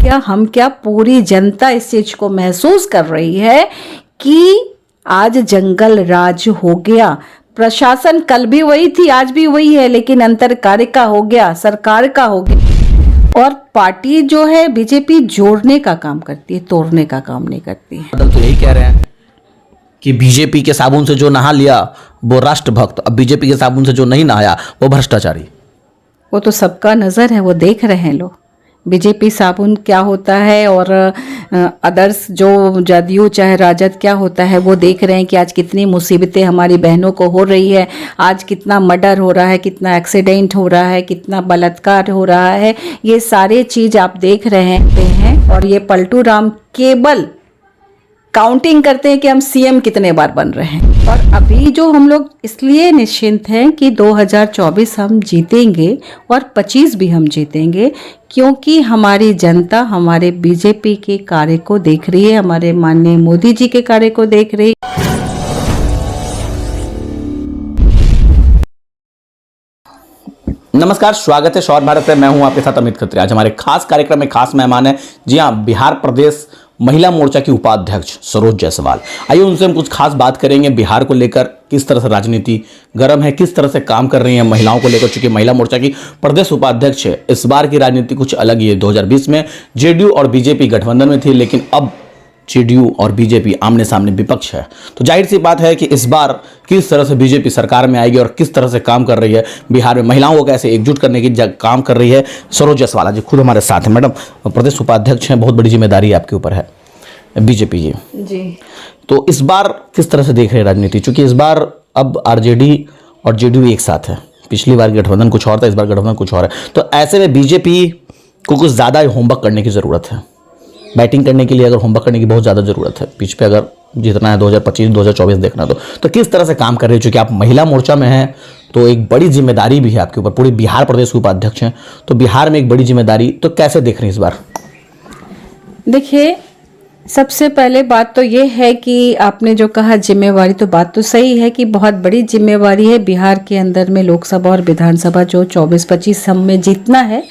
क्या पूरी जनता इस चीज को महसूस कर रही है कि आज जंगल राज हो गया। प्रशासन कल भी वही थी, आज भी वही है, लेकिन अंतर कार्य का हो गया, सरकार का हो गया। और पार्टी जो है बीजेपी जोड़ने का काम करती है, तोड़ने का काम नहीं करती है। तो यही कह रहे हैं कि बीजेपी के साबुन से जो नहा लिया वो राष्ट्रभक्त, अब बीजेपी के साबुन से जो नहीं नहाया वो भ्रष्टाचारी। वो तो सबका नजर है, वो देख रहे हैं लोग बीजेपी साबुन क्या होता है और अदर्स जो जदयू चाहे राजद क्या होता है वो देख रहे हैं कि आज कितनी मुसीबतें हमारी बहनों को हो रही है, आज कितना मर्डर हो रहा है, कितना एक्सीडेंट हो रहा है, कितना बलात्कार हो रहा है। ये सारे चीज आप देख रहे हैं और ये पलटू राम केवल काउंटिंग करते हैं कि हम सीएम कितने बार बन रहे हैं। और अभी जो हम लोग इसलिए निश्चिंत हैं कि 2024 हम जीतेंगे और 25 भी हम जीतेंगे, क्योंकि हमारी जनता हमारे बीजेपी के कार्य को देख रही है, हमारे माननीय मोदी जी के कार्य को देख रही है। नमस्कार, स्वागत है शौर्य भारत में। मैं हूं आपके साथ अमित खत्री। आज हमारे खास कार्यक्रम में खास मेहमान है, जी हां, बिहार प्रदेश महिला मोर्चा की उपाध्यक्ष सरोज जायसवाल। आइए उनसे हम कुछ खास बात करेंगे बिहार को लेकर, किस तरह से राजनीति गर्म है, किस तरह से काम कर रही है महिलाओं को लेकर। चूंकि महिला मोर्चा की प्रदेश उपाध्यक्ष है, इस बार की राजनीति कुछ अलग ही है। 2020 में जेडीयू और बीजेपी गठबंधन में थी, लेकिन अब जेडीयू और बीजेपी आमने सामने विपक्ष है। तो जाहिर सी बात है कि इस बार किस तरह से बीजेपी सरकार में आएगी और किस तरह से काम कर रही है, बिहार में महिलाओं को कैसे एकजुट करने की काम कर रही है। सरोज जायसवाल जी खुद हमारे साथ हैं। मैडम, प्रदेश उपाध्यक्ष हैं, बहुत बड़ी जिम्मेदारी आपके ऊपर है बीजेपी जी। तो इस बार किस तरह से देख रहे हैं राजनीति, चूंकि इस बार अब आरजेडी और जेडीयू एक साथ है। पिछली बार गठबंधन कुछ और था, इस बार गठबंधन कुछ और है। तो ऐसे में बीजेपी को कुछ ज़्यादा होमवर्क करने की ज़रूरत है। बैटिंग करने के लिए अगर होमवर्क करने की बहुत ज़्यादा ज़रूरत है, पिच पे अगर जितना है 2025-2024 देखना तो किस तरह से काम कर रही है। चूँकि आप महिला मोर्चा में हैं तो एक बड़ी जिम्मेदारी भी है आपके ऊपर, पूरे बिहार प्रदेश के उपाध्यक्ष हैं, तो बिहार में एक बड़ी जिम्मेदारी, तो कैसे देख रही हैं इस बार? देखिए, सबसे पहले बात तो ये है कि आपने जो कहा जिम्मेवारी, तो बात तो सही है कि बहुत बड़ी जिम्मेवारी है। बिहार के अंदर में लोकसभा और विधानसभा जो 24-25 हम में जीतना है,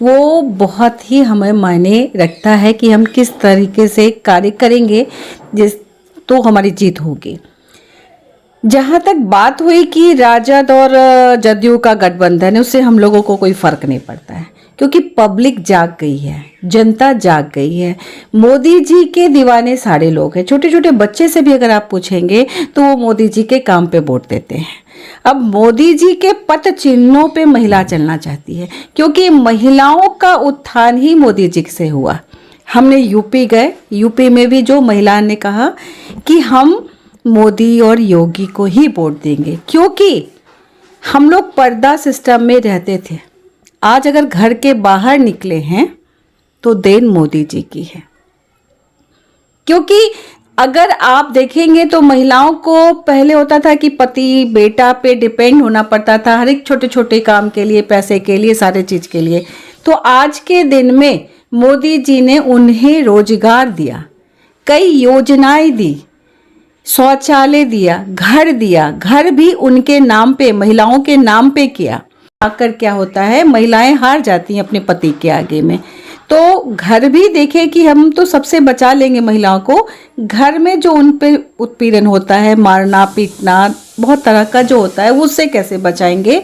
वो बहुत ही हमें मायने रखता है कि हम किस तरीके से कार्य करेंगे तो हमारी जीत होगी। जहाँ तक बात हुई कि राजद और जदयू का गठबंधन है, उससे हम लोगों को कोई फर्क नहीं पड़ता है, क्योंकि पब्लिक जाग गई है, जनता जाग गई है। मोदी जी के दीवाने सारे लोग हैं। छोटे छोटे बच्चे से भी अगर आप पूछेंगे तो वो मोदी जी के काम पे वोट देते हैं। अब मोदी जी के पथ चिन्हों पे महिला चलना चाहती है, क्योंकि महिलाओं का उत्थान ही मोदी जी से हुआ। हमने यूपी गए, यूपी में भी जो महिला ने कहा कि हम मोदी और योगी को ही वोट देंगे, क्योंकि हम लोग पर्दा सिस्टम में रहते थे। आज अगर घर के बाहर निकले हैं तो देन मोदी जी की है, क्योंकि अगर आप देखेंगे तो महिलाओं को पहले होता था कि पति बेटा पे डिपेंड होना पड़ता था हर एक छोटे छोटे काम के लिए, पैसे के लिए, सारे चीज के लिए। तो आज के दिन में मोदी जी ने उन्हें रोजगार दिया, कई योजनाएं दी, शौचालय दिया, घर भी उनके नाम पे, महिलाओं के नाम पे किया। आकर क्या होता है, महिलाएं हार जाती हैं अपने पति के आगे में। तो घर भी देखें कि हम तो सबसे बचा लेंगे महिलाओं को, घर में जो उन पे उत्पीड़न होता है, मारना पीटना बहुत तरह का जो होता है, उससे कैसे बचाएंगे।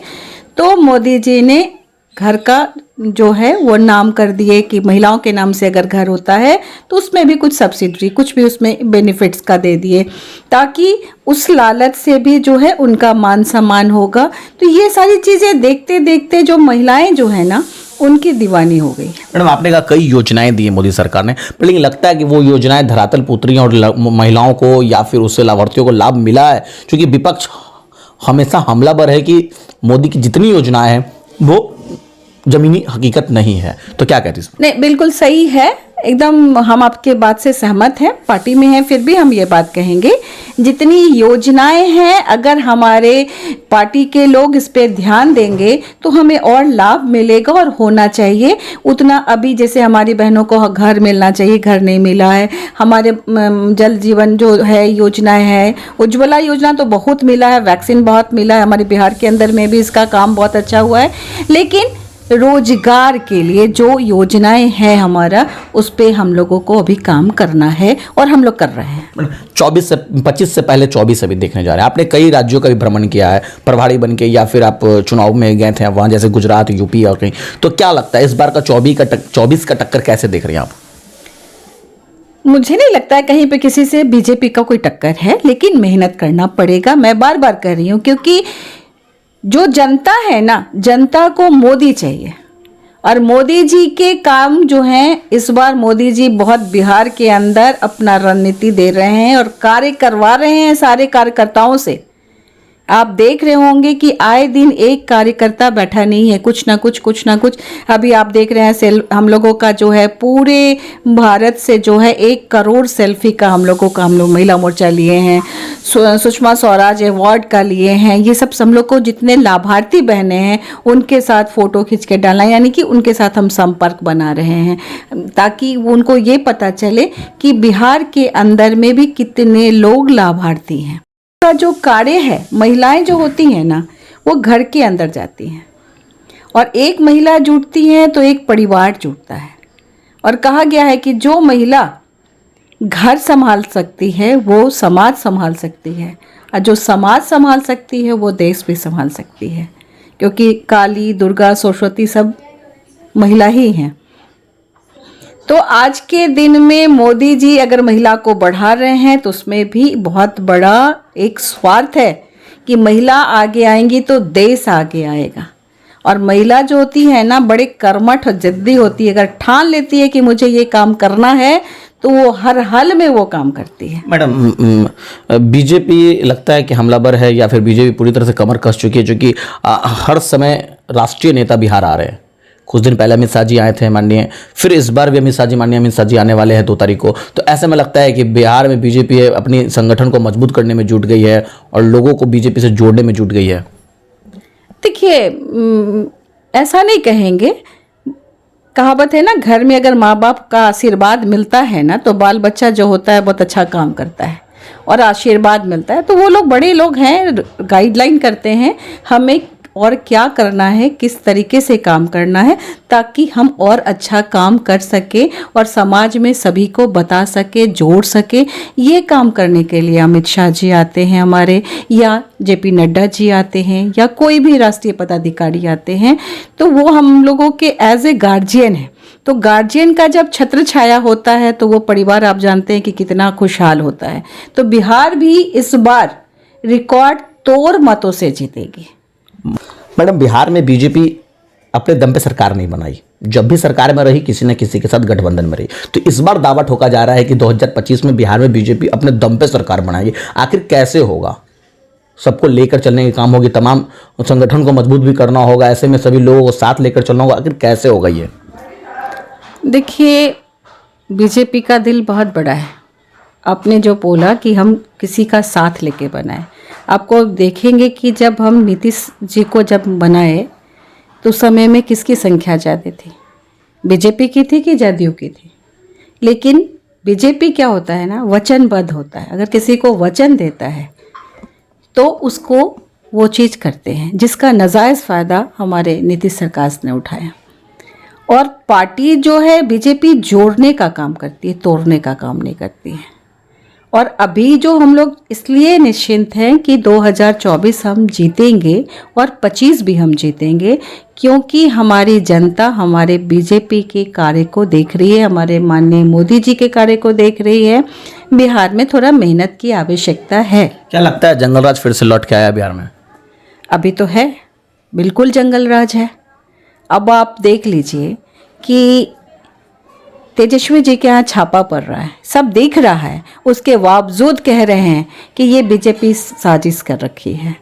तो मोदी जी ने घर का जो है वो नाम कर दिए कि महिलाओं के नाम से अगर घर होता है तो उसमें भी कुछ सब्सिडी, कुछ भी उसमें बेनिफिट्स का दे दिए, ताकि उस लालच से भी जो है उनका मान सम्मान होगा। तो ये सारी चीज़ें देखते देखते जो महिलाएं जो है ना, उनकी दीवानी हो गई। मैडम, आपने कहा कई योजनाएं दी है मोदी सरकार ने, पर लेकिन लगता है कि वो योजनाएं धरातल पे उतरी हैं और महिलाओं को या फिर उससे लाभार्थियों को लाभ मिला है? क्योंकि विपक्ष हमेशा हमलावर है कि मोदी की जितनी योजनाएं हैं वो जमीनी हकीकत नहीं है, तो क्या कहती हैं? नहीं, बिल्कुल सही है, एकदम हम आपके बात से सहमत हैं। पार्टी में हैं फिर भी हम ये बात कहेंगे, जितनी योजनाएं हैं अगर हमारे पार्टी के लोग इस पे ध्यान देंगे तो हमें और लाभ मिलेगा और होना चाहिए उतना। अभी जैसे हमारी बहनों को घर मिलना चाहिए, घर नहीं मिला है। हमारे जल जीवन जो है योजनाएं हैं, उज्ज्वला योजना तो बहुत मिला है, वैक्सीन बहुत मिला है, हमारे बिहार के अंदर में भी इसका काम बहुत अच्छा हुआ है। लेकिन रोजगार के लिए जो योजनाएं हैं हमारा, उस पे हम लोगों को अभी काम करना है और हम लोग कर रहे हैं। 25 से पहले 24 अभी देखने जा रहे हैं। आपने कई राज्यों का भी भ्रमण किया है प्रभारी बन के, या फिर आप चुनाव में गए थे वहाँ, जैसे गुजरात, यूपी और कहीं। तो क्या लगता है इस बार का 24 का टक्कर कैसे देख रहे हैं आप? मुझे नहीं लगता है कहीं पे किसी से बीजेपी का कोई टक्कर है, लेकिन मेहनत करना पड़ेगा। मैं बार बार कह रही हूँ, क्योंकि जो जनता है ना, जनता को मोदी चाहिए। और मोदी जी के काम जो हैं, इस बार मोदी जी बहुत बिहार के अंदर अपना रणनीति दे रहे हैं और कार्य करवा रहे हैं सारे कार्यकर्ताओं से। आप देख रहे होंगे कि आए दिन एक कार्यकर्ता बैठा नहीं है, कुछ ना कुछ। अभी आप देख रहे हैं हम लोगों का जो है पूरे भारत से जो है 1 करोड़ सेल्फी का हम लोग महिला मोर्चा लिए हैं, सुषमा स्वराज अवार्ड का लिए हैं। ये सब हम लोग को जितने लाभार्थी बहनें हैं उनके साथ फोटो खींच के डालना, यानी कि उनके साथ हम संपर्क बना रहे हैं, ताकि उनको ये पता चले कि बिहार के अंदर में भी कितने लोग लाभार्थी हैं। का जो कार्य है, महिलाएं जो होती हैं ना, वो घर के अंदर जाती हैं और एक महिला जुटती है तो एक परिवार जुटता है। और कहा गया है कि जो महिला घर संभाल सकती है वो समाज संभाल सकती है, और जो समाज संभाल सकती है वो देश भी संभाल सकती है, क्योंकि काली, दुर्गा, सरस्वती सब महिला ही हैं। तो आज के दिन में मोदी जी अगर महिला को बढ़ा रहे हैं तो उसमें भी बहुत बड़ा एक स्वार्थ है कि महिला आगे आएंगी तो देश आगे आएगा। और महिला जो होती है ना, बड़े कर्मठ और जिद्दी होती है। अगर ठान लेती है कि मुझे ये काम करना है तो वो हर हाल में वो काम करती है। मैडम, बीजेपी लगता है कि हमलावर है, या फिर बीजेपी पूरी तरह से कमर कस चुकी है? क्योंकि हर समय राष्ट्रीय नेता बिहार आ रहे हैं। कुछ दिन पहले अमित शाह जी आए थे माननीय, फिर इस बार भी अमित शाह जी आने वाले हैं 2 तारीख को। तो ऐसे में लगता है कि बिहार में बीजेपी अपनी संगठन को मजबूत करने में जुट गई है और लोगों को बीजेपी से जोड़ने में जुट गई है। देखिए, ऐसा नहीं कहेंगे। कहावत है ना, घर में अगर माँ बाप का आशीर्वाद मिलता है ना तो बाल बच्चा जो होता है बहुत अच्छा काम करता है और आशीर्वाद मिलता है। तो वो लोग बड़े लोग हैं, गाइडलाइन करते हैं हमें और क्या करना है, किस तरीके से काम करना है, ताकि हम और अच्छा काम कर सके और समाज में सभी को बता सके, जोड़ सके। ये काम करने के लिए अमित शाह जी आते हैं हमारे, या जेपी नड्डा जी आते हैं, या कोई भी राष्ट्रीय पदाधिकारी आते हैं। तो वो हम लोगों के एज ए गार्जियन है। तो गार्जियन का जब छत्र छाया होता है तो वो परिवार आप जानते हैं कि कितना खुशहाल होता है। तो बिहार भी इस बार रिकॉर्ड तोड़ मतों से जीतेगी। मैडम, बिहार में बीजेपी अपने दम पे सरकार नहीं बनाई। जब भी सरकार में रही किसी न किसी के साथ गठबंधन में रही। तो इस बार दावा ठोका जा रहा है कि 2025 में बिहार में बीजेपी अपने दम पे सरकार बनाएगी। आखिर कैसे होगा? सबको लेकर चलने की काम होगी, तमाम संगठन को मजबूत भी करना होगा, ऐसे में सभी लोगों को साथ लेकर चलना होगा। आखिर कैसे होगा ये? देखिए, बीजेपी का दिल बहुत बड़ा है। आपने जो बोला कि हम किसी का साथ लेके बनाए, आपको देखेंगे कि जब हम नीतीश जी को जब बनाए तो समय में किसकी संख्या ज़्यादा थी? बीजेपी की थी कि जदयू की थी? लेकिन बीजेपी क्या होता है ना, वचनबद्ध होता है। अगर किसी को वचन देता है तो उसको वो चीज़ करते हैं, जिसका नाजायज़ फ़ायदा हमारे नीतीश सरकार ने उठाया। और पार्टी जो है बीजेपी जोड़ने का काम करती है, तोड़ने का काम नहीं करती है। और अभी जो हम लोग इसलिए निश्चिंत हैं कि 2024 हम जीतेंगे और 25 भी हम जीतेंगे, क्योंकि हमारी जनता हमारे बीजेपी के कार्य को देख रही है, हमारे माननीय मोदी जी के कार्य को देख रही है। बिहार में थोड़ा मेहनत की आवश्यकता है। क्या लगता है जंगल राज फिर से लौट के आया बिहार में? अभी तो है, बिल्कुल जंगल राज है। अब आप देख लीजिए कि तेजस्वी जी के यहाँ छापा पड़ रहा है, सब देख रहा है, उसके बावजूद कह रहे हैं कि ये बीजेपी साजिश कर रखी है।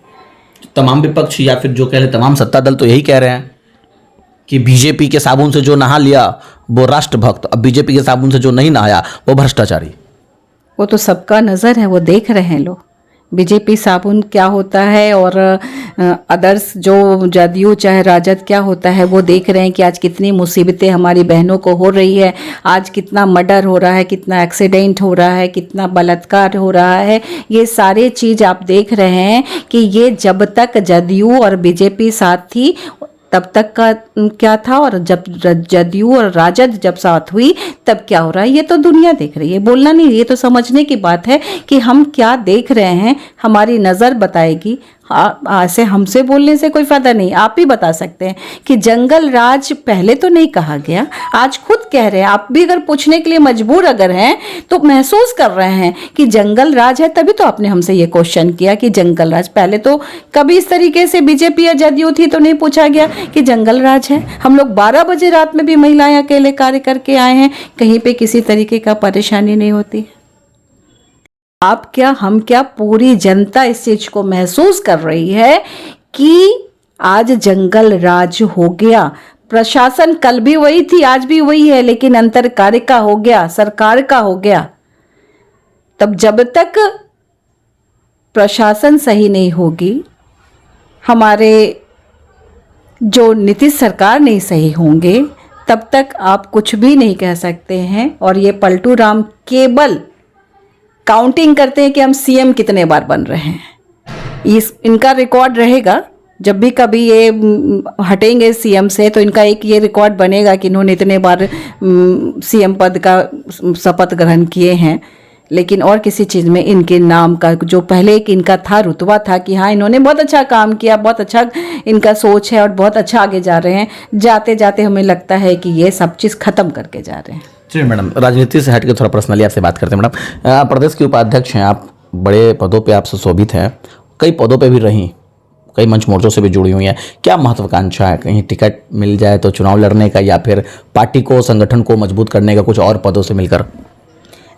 तमाम विपक्ष या फिर जो कह रहे तमाम सत्ता दल तो यही कह रहे हैं कि बीजेपी के साबुन से जो नहा लिया वो राष्ट्रभक्त, अब बीजेपी के साबुन से जो नहीं नहाया वो भ्रष्टाचारी। वो तो सबका नज़र है, वो देख रहे हैं लोग बीजेपी साबुन क्या होता है और अदर्स जो जदयू चाहे राजद क्या होता है वो देख रहे हैं कि आज कितनी मुसीबतें हमारी बहनों को हो रही है, आज कितना मर्डर हो रहा है, कितना एक्सीडेंट हो रहा है, कितना बलात्कार हो रहा है। ये सारे चीज़ आप देख रहे हैं कि ये जब तक जदयू और बीजेपी साथ थी तब तक का क्या था और जब जदयू और राजद जब साथ हुई तब क्या हो रहा है, ये तो दुनिया देख रही है। बोलना नहीं, ये तो समझने की बात है कि हम क्या देख रहे हैं, हमारी नज़र बताएगी। ऐसे हमसे बोलने से कोई फायदा नहीं। आप भी बता सकते हैं कि जंगल राज पहले तो नहीं कहा गया, आज खुद कह रहे हैं। आप भी अगर पूछने के लिए मजबूर अगर हैं तो महसूस कर रहे हैं कि जंगल राज है, तभी तो आपने हमसे ये क्वेश्चन किया कि जंगल राज। पहले तो कभी इस तरीके से बीजेपी या जदयू थी तो नहीं पूछा गया कि जंगल राज है। हम लोग 12 बजे रात में भी महिलाएं अकेले कार्य करके आए हैं, कहीं पे किसी तरीके का परेशानी नहीं होती। आप क्या, हम क्या, पूरी जनता इस चीज को महसूस कर रही है कि आज जंगल राज हो गया। प्रशासन कल भी वही थी, आज भी वही है, लेकिन अंतर कार्य का हो गया, सरकार का हो गया। तब जब तक प्रशासन सही नहीं होगी, हमारे जो नीतीश सरकार नहीं सही होंगे, तब तक आप कुछ भी नहीं कह सकते हैं। और ये पलटू राम केवल काउंटिंग करते हैं कि हम सीएम कितने बार बन रहे हैं। इनका रिकॉर्ड रहेगा, जब भी कभी ये हटेंगे सीएम से तो इनका एक ये रिकॉर्ड बनेगा कि इन्होंने इतने बार सीएम पद का शपथ ग्रहण किए हैं। लेकिन और किसी चीज़ में इनके नाम का जो पहले एक इनका था रुतबा था कि हाँ इन्होंने बहुत अच्छा काम किया, बहुत अच्छा इनका सोच है और बहुत अच्छा आगे जा रहे हैं, जाते जाते हमें लगता है कि ये सब चीज़ ख़त्म करके जा रहे हैं। जी मैडम, राजनीति से हट के थोड़ा पर्सनली आपसे बात करते हैं। मैडम, प्रदेश के उपाध्यक्ष हैं आप, बड़े पदों पे आप सुशोभित हैं, कई पदों पे भी रहीं, कई मंच मोर्चों से भी जुड़ी हुई हैं। क्या महत्वाकांक्षा है, कहीं टिकट मिल जाए तो चुनाव लड़ने का, या फिर पार्टी को, संगठन को मजबूत करने का कुछ और पदों से मिलकर?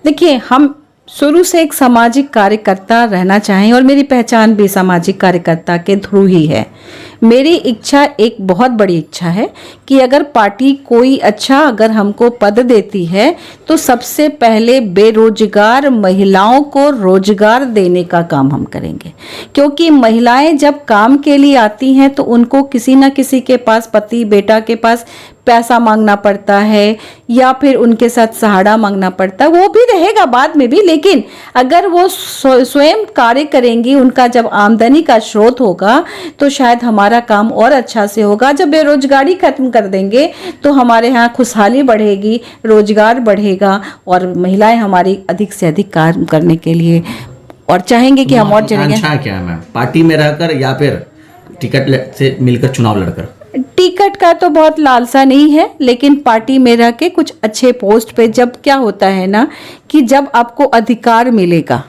देखिए, हम शुरू से एक सामाजिक कार्यकर्ता रहना चाहें और मेरी पहचान भी सामाजिक कार्यकर्ता के थ्रू ही है। मेरी इच्छा, एक बहुत बड़ी इच्छा है कि अगर पार्टी कोई अच्छा अगर हमको पद देती है तो सबसे पहले बेरोजगार महिलाओं को रोजगार देने का काम हम करेंगे। क्योंकि महिलाएं जब काम के लिए आती हैं तो उनको किसी न किसी के पास, पति बेटा के पास पैसा मांगना पड़ता है या फिर उनके साथ सहारा मांगना पड़ता है। वो भी रहेगा बाद में भी, लेकिन अगर वो स्वयं कार्य करेंगी, उनका जब आमदनी का स्रोत होगा तो शायद हमारा काम और अच्छा से होगा। जब बेरोजगारी खत्म कर देंगे तो हमारे यहाँ खुशहाली बढ़ेगी, रोजगार बढ़ेगा और महिलाएं हमारी अधिक से अधिक काम करने के लिए और चाहेंगे कि हम और चलेंगे। अच्छा क्या है मैम, पार्टी में रहकर या फिर टिकट से मिलकर चुनाव लड़कर? टिकट का तो बहुत लालसा नहीं है, लेकिन पार्टी में रह के कुछ अच्छे पोस्ट पे, जब क्या होता है ना कि जब आपको अधिकार मिलेगा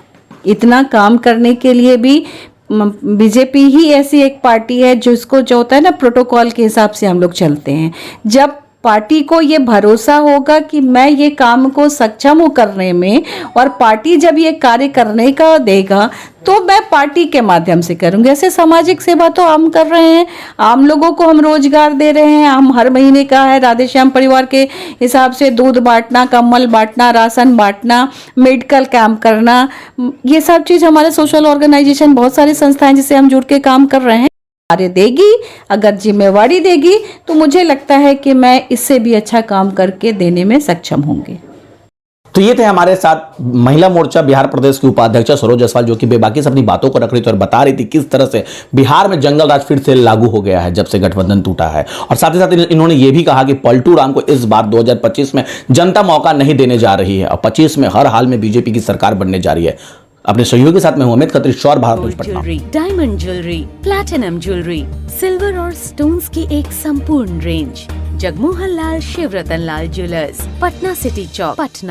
इतना काम करने के लिए भी, बीजेपी ही ऐसी एक पार्टी है जिसको जो होता है ना प्रोटोकॉल के हिसाब से हम लोग चलते हैं। जब पार्टी को ये भरोसा होगा कि मैं ये काम को सक्षम हूँ करने में और पार्टी जब ये कार्य करने का देगा तो मैं पार्टी के माध्यम से करूँगी। ऐसे सामाजिक सेवा तो हम कर रहे हैं, आम लोगों को हम रोजगार दे रहे हैं। हम हर महीने का है राधेश्याम परिवार के हिसाब से दूध बांटना, कंबल बांटना, राशन बांटना, मेडिकल कैंप करना, ये सब चीज़ हमारे सोशल ऑर्गेनाइजेशन, बहुत सारी संस्थाएं जिससे हम जुड़ के काम कर रहे हैं। कार्य देगी, अगर जिम्मेवारी देगी तो मुझे लगता है कि मैं इससे भी अच्छा काम करके देने में सक्षम होंगी। तो ये थे हमारे साथ महिला मोर्चा बिहार प्रदेश की उपाध्यक्ष सरोज जायसवाल, जो कि बेबाकी से अपनी बातों को रख रही थी और बता रही थी किस तरह से बिहार में जंगल राज फिर से लागू हो गया है जब से गठबंधन टूटा है। और साथ ही साथ इन्होंने ये भी कहा कि पलटू राम को इस बार 2025 में जनता मौका नहीं देने जा रही है और 25 में हर हाल में बीजेपी की सरकार बनने जा रही है। अपने सहयोगी के साथ मैं हूं अमित खत्री, शौर Bharat Patna. Diamond jewellery, platinum jewellery, silver और स्टोन्स की एक संपूर्ण रेंज। Jagmohan Lal Shivratan Lal jewellers, Patna city Chowk, Patna.